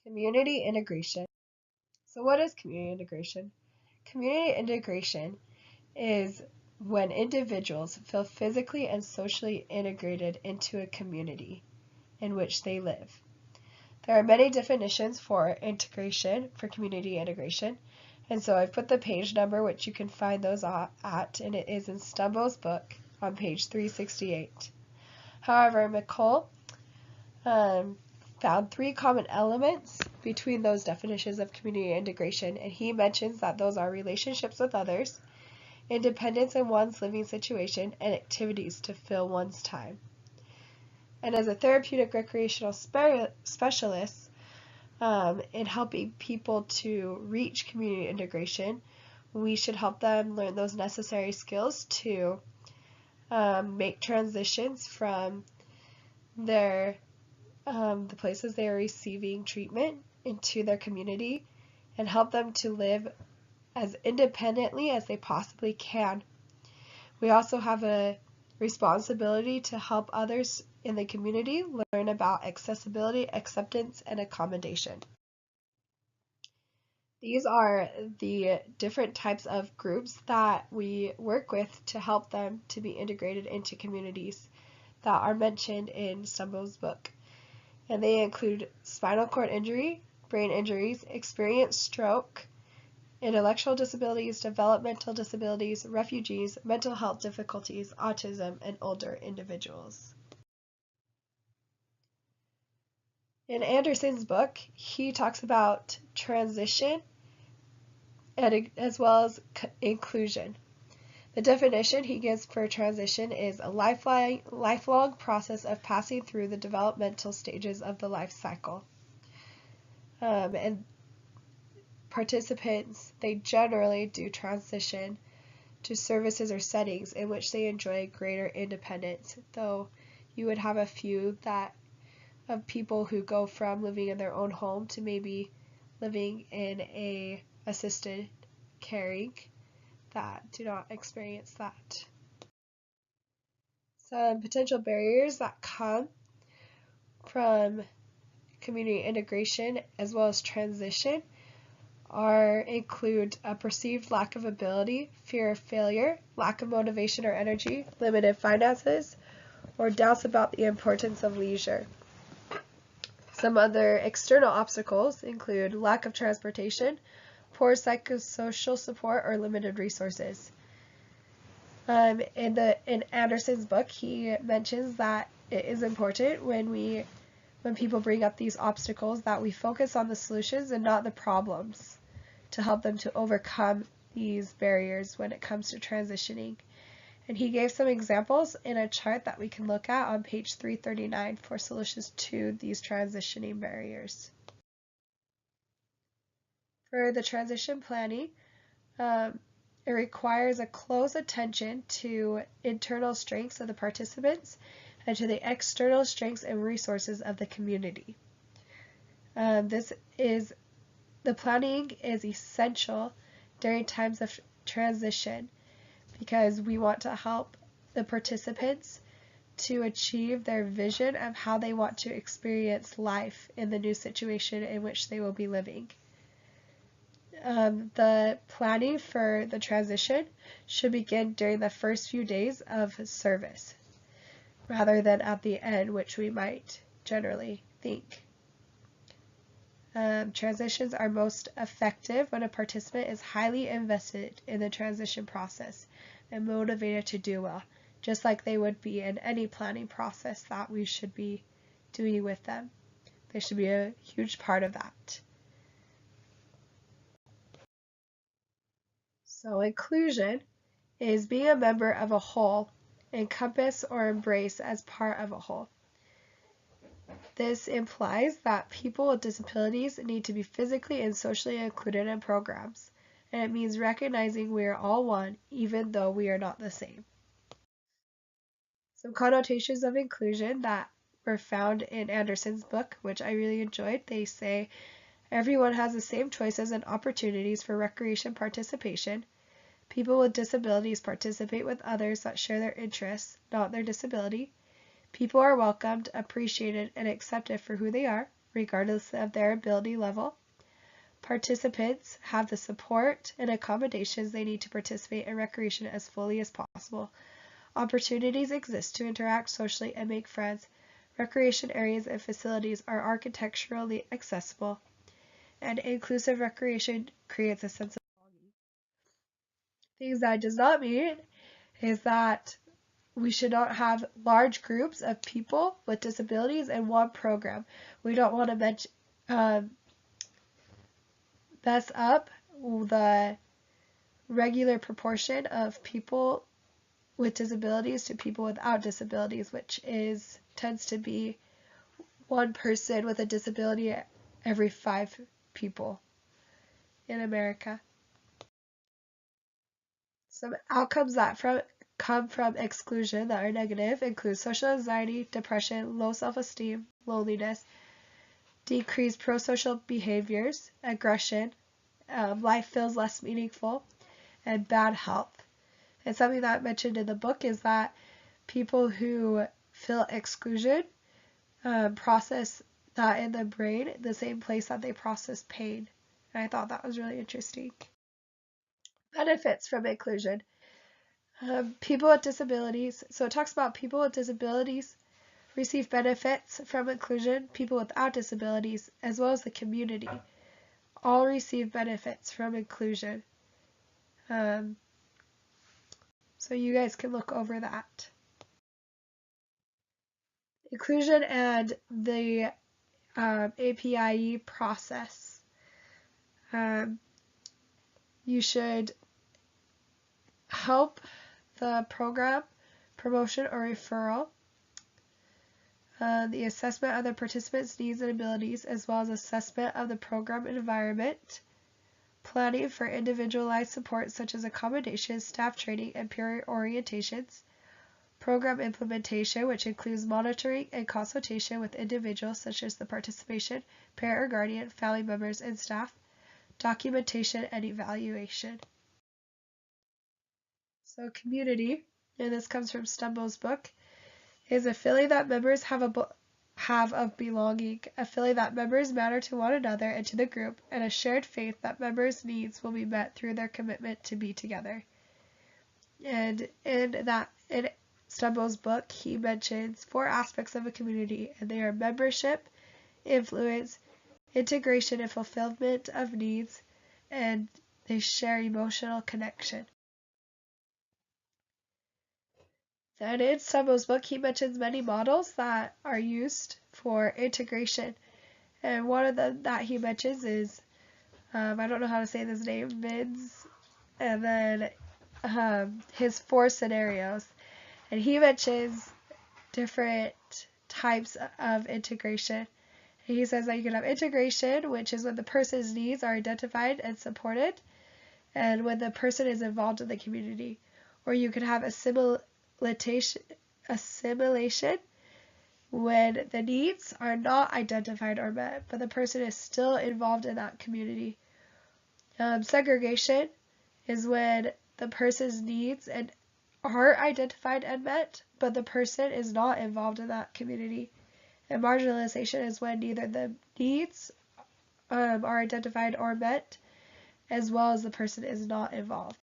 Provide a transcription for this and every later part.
Community integration. So what is community integration? Community integration is when individuals feel physically and socially integrated into a community in which they live. There are many definitions for integration, for community integration, and so I've put the page number which you can find those at, and it is in Stumbo's book on page 368. However, McColl found three common elements between those definitions of community integration, and he mentions that those are relationships with others, independence in one's living situation, and activities to fill one's time. And as a therapeutic recreational specialist in helping people to reach community integration, we should help them learn those necessary skills to make transitions from the places they are receiving treatment into their community and help them to live as independently as they possibly can. We also have a responsibility to help others in the community learn about accessibility, acceptance, and accommodation. These are the different types of groups that we work with to help them to be integrated into communities that are mentioned in Stumbo's book. And they include spinal cord injury, brain injuries, experienced stroke, intellectual disabilities, developmental disabilities, refugees, mental health difficulties, autism, and older individuals. In Anderson's book, he talks about transition as well as inclusion. The definition he gives for transition is a lifelong process of passing through the developmental stages of the life cycle. And participants, they generally do transition to services or settings in which they enjoy greater independence, though you would have a few of people who go from living in their own home to maybe living in a assisted caring that do not experience that. Some potential barriers that come from community integration as well as transition include a perceived lack of ability, fear of failure, lack of motivation or energy, limited finances, or doubts about the importance of leisure. Some other external obstacles include lack of transportation, poor psychosocial support, or limited resources. In Anderson's book, he mentions that it is important when people bring up these obstacles that we focus on the solutions and not the problems to help them to overcome these barriers when it comes to transitioning. And he gave some examples in a chart that we can look at on page 339 for solutions to these transitioning barriers. For the transition planning, it requires a close attention to internal strengths of the participants and to the external strengths and resources of the community. The planning is essential during times of transition because we want to help the participants to achieve their vision of how they want to experience life in the new situation in which they will be living. The planning for the transition should begin during the first few days of service rather than at the end, which we might generally think. Transitions are most effective when a participant is highly invested in the transition process and motivated to do well, just like they would be in any planning process that we should be doing with them. They should be a huge part of that. So inclusion is being a member of a whole, encompass or embrace as part of a whole. This implies that people with disabilities need to be physically and socially included in programs, and it means recognizing we are all one, even though we are not the same. Some connotations of inclusion that were found in Anderson's book, which I really enjoyed, they say, everyone has the same choices and opportunities for recreation participation. People with disabilities participate with others that share their interests, not their disability. People are welcomed, appreciated, and accepted for who they are, regardless of their ability level. Participants have the support and accommodations they need to participate in recreation as fully as possible. Opportunities exist to interact socially and make friends. Recreation areas and facilities are architecturally accessible, and inclusive recreation creates a sense of belonging. Things that does not mean is that we should not have large groups of people with disabilities in one program. We don't want to mess up the regular proportion of people with disabilities to people without disabilities, which tends to be one person with a disability every 5 people in America. Some outcomes that come from exclusion that are negative include social anxiety, depression, low self-esteem, loneliness, decreased pro-social behaviors, aggression, life feels less meaningful, and bad health. And something that I mentioned in the book is that people who feel exclusion process that in the brain, the same place that they process pain. And I thought that was really interesting. Benefits from inclusion. People with disabilities. So it talks about people with disabilities receive benefits from inclusion. People without disabilities, as well as the community, all receive benefits from inclusion. So you guys can look over that. Inclusion and the APIE process. You should help the program, promotion, or referral, the assessment of the participants' needs and abilities, as well as assessment of the program environment, planning for individualized support such as accommodations, staff training, and peer orientations, program implementation, which includes monitoring and consultation with individuals such as the participation, parent or guardian, family members, and staff, documentation, and evaluation. So community, and this comes from Stumbo's book, is a feeling that members have of belonging, a feeling that members matter to one another and to the group, and a shared faith that members' needs will be met through their commitment to be together. And in Stumbo's book, he mentions 4 aspects of a community, and they are membership, influence, integration and fulfillment of needs, and they share emotional connection. Then in Stumbo's book, he mentions many models that are used for integration. And one of them that he mentions is, I don't know how to say this name, Vince, and then his 4 scenarios. And he mentions different types of integration. And he says that you can have integration, which is when the person's needs are identified and supported, and when the person is involved in the community. Or you could have assimilation, when the needs are not identified or met, but the person is still involved in that community. Segregation is when the person's needs are identified and met, but the person is not involved in that community. And marginalization is when neither the needs are identified or met, as well as the person is not involved.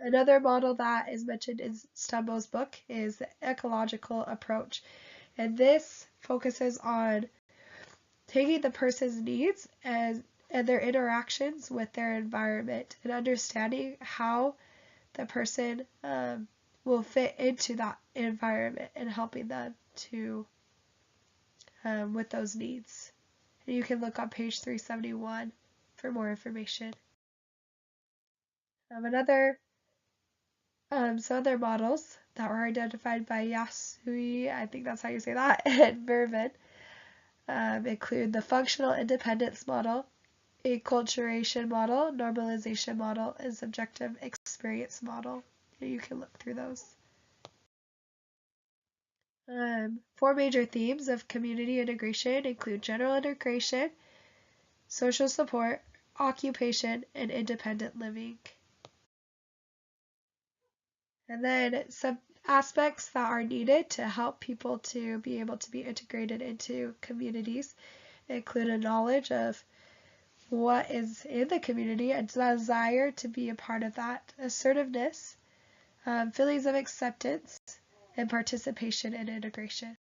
Another model that is mentioned in Stumbo's book is the ecological approach. And this focuses on taking the person's needs and their interactions with their environment and understanding how the person will fit into that environment and helping them to with those needs. And you can look on page 371 for more information. Some other models that were identified by Yasui, I think that's how you say that, and Mervin, include the functional independence model, acculturation model, normalization model, and subjective experience model. You can look through those. 4 major themes of community integration include general integration, social support, occupation, and independent living. And then some aspects that are needed to help people to be able to be integrated into communities include a knowledge of what is in the community, a desire to be a part of that, assertiveness, feelings of acceptance, and participation and integration.